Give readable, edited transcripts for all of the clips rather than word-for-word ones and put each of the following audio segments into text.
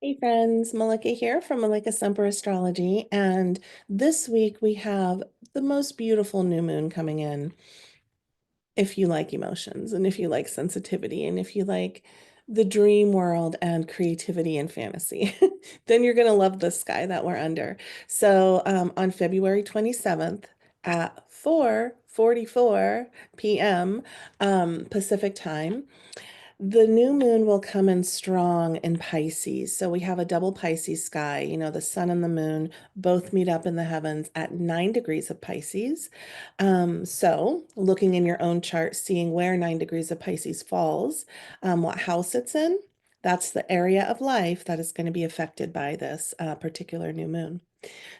Hey friends, Malika here from Malika Semper Astrology, and this week we have the most beautiful new moon coming in. If you like emotions and if you like sensitivity and if you like the dream world and creativity and fantasy, then you're going to love the sky that we're under. So on February 27th at 4:44 p.m. Pacific time, the new moon will come in strong in Pisces. So we have a double Pisces sky. The sun and the moon both meet up in the heavens at 9 degrees of Pisces. So looking in your own chart, seeing where 9 degrees of Pisces falls, what house it's in, that's the area of life that is going to be affected by this particular new moon.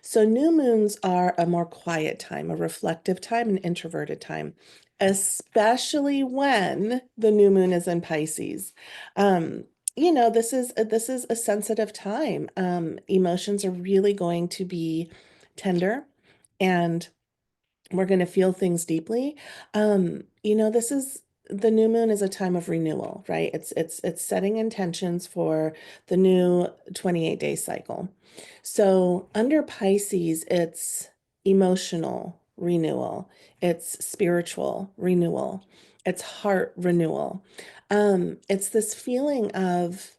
So new moons are a more quiet time, a reflective time, an introverted time, especially when the new moon is in Pisces. This is a sensitive time. Emotions are really going to be tender and we're going to feel things deeply. This is the new moon is a time of renewal, right? It's setting intentions for the new 28-day cycle. So under Pisces, it's emotional renewal, it's spiritual renewal, it's heart renewal. It's this feeling of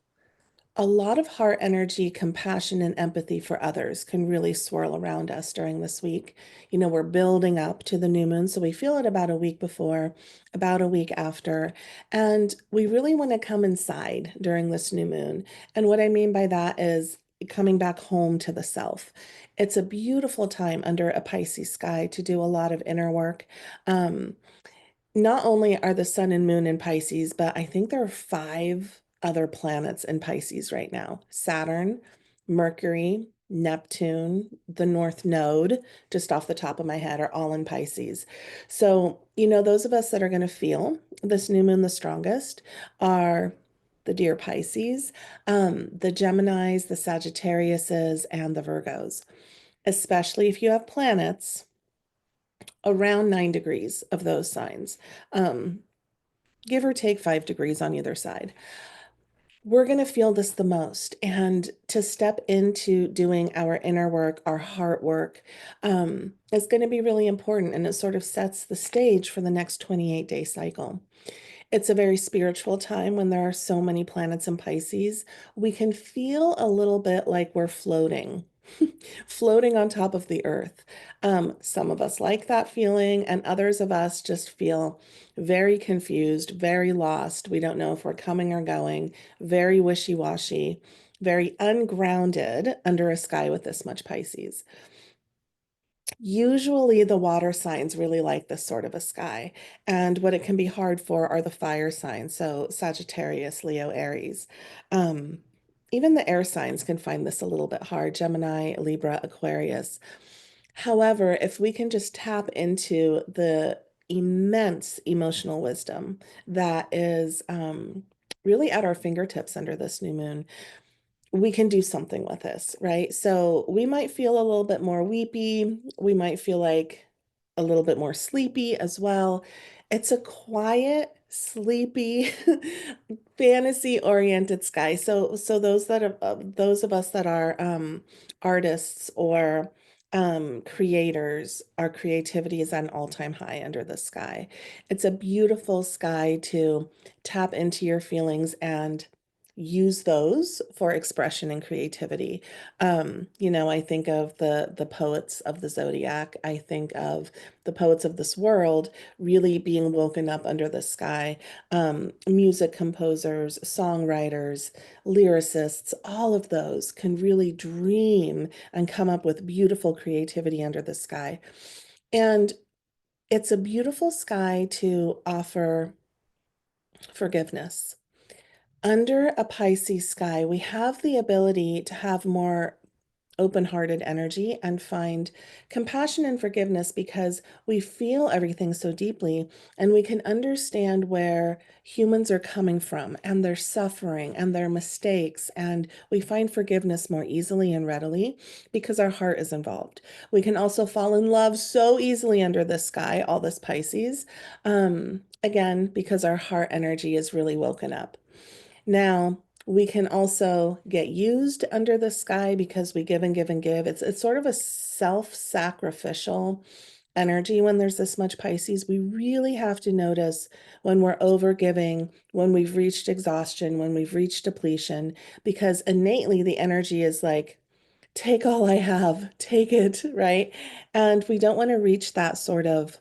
a lot of heart energy, compassion, and empathy for others can really swirl around us during this week. We're building up to the new moon, so we feel it about a week before, about a week after, and we really want to come inside during this new moon. And what I mean by that is coming back home to the self. It's a beautiful time under a Pisces sky to do a lot of inner work. Not only are the sun and moon in Pisces, but I think there are five other planets in Pisces right now. Saturn, Mercury, Neptune, the North Node, just off the top of my head, are all in Pisces. So, those of us that are going to feel this new moon the strongest are the dear Pisces, the Geminis, the Sagittariuses, and the Virgos, especially if you have planets around 9 degrees of those signs, um, give or take 5 degrees on either side. We're going to feel this the most. And to step into doing our inner work, our heart work, is going to be really important. And it sort of sets the stage for the next 28-day cycle. It's a very spiritual time when there are so many planets in Pisces. We can feel a little bit like we're floating, floating on top of the earth. Some of us like that feeling, and others of us just feel very confused, very lost. We don't know if we're coming or going, very wishy-washy, very ungrounded under a sky with this much Pisces. Usually the water signs really like this sort of a sky, and what it can be hard for are the fire signs, so Sagittarius, Leo, Aries. Um, Even the air signs can find this a little bit hard, Gemini, Libra, Aquarius. However, if we can just tap into the immense emotional wisdom that is really at our fingertips under this new moon, we can do something with this, right? So we might feel a little bit more weepy. We might feel like a little bit more sleepy as well. It's a quiet, sleepy, fantasy-oriented sky. So those of us that are artists or creators, our creativity is at an all-time high under the sky. It's a beautiful sky to tap into your feelings and use those for expression and creativity. I think of the poets of the zodiac. I think of the poets of this world really being woken up under the sky. Music composers, songwriters, lyricists, all of those can really dream and come up with beautiful creativity under the sky. And it's a beautiful sky to offer forgiveness. Under a Pisces sky, we have the ability to have more open-hearted energy and find compassion and forgiveness because we feel everything so deeply and we can understand where humans are coming from and their suffering and their mistakes, and we find forgiveness more easily and readily because our heart is involved. We can also fall in love so easily under this sky, all this Pisces, again, because our heart energy is really woken up. Now, We can also get used under the sky because we give and give and give. It's sort of a self-sacrificial energy when there's this much Pisces. We really have to notice when we're over giving, when we've reached exhaustion, when we've reached depletion, because innately the energy is like, take all I have, take it, right? And we don't want to reach that sort of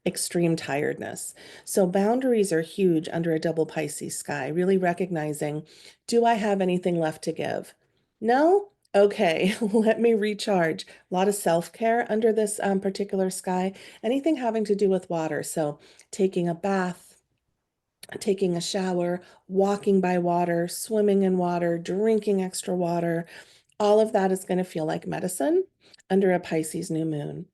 extreme tiredness. So boundaries are huge under a double Pisces sky, really recognizing, do I have anything left to give? No? Okay, let me recharge. A lot of self-care under this particular sky, anything having to do with water. So taking a bath, taking a shower, walking by water, swimming in water, drinking extra water, all of that is going to feel like medicine under a Pisces new moon.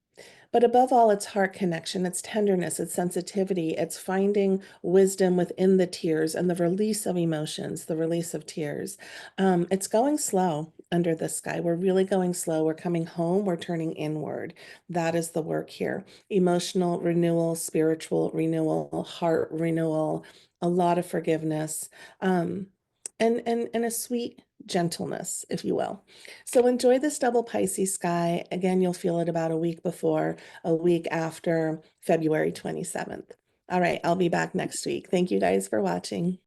But above all, it's heart connection, it's tenderness, it's sensitivity, it's finding wisdom within the tears and the release of emotions, the release of tears. It's going slow under the sky. We're really going slow. We're coming home. We're turning inward. That is the work here. Emotional renewal, spiritual renewal, heart renewal, a lot of forgiveness, and a sweet gentleness, if you will. So enjoy this double Pisces sky. Again, you'll feel it about a week before, a week after February 27th. All right, I'll be back next week. Thank you guys for watching.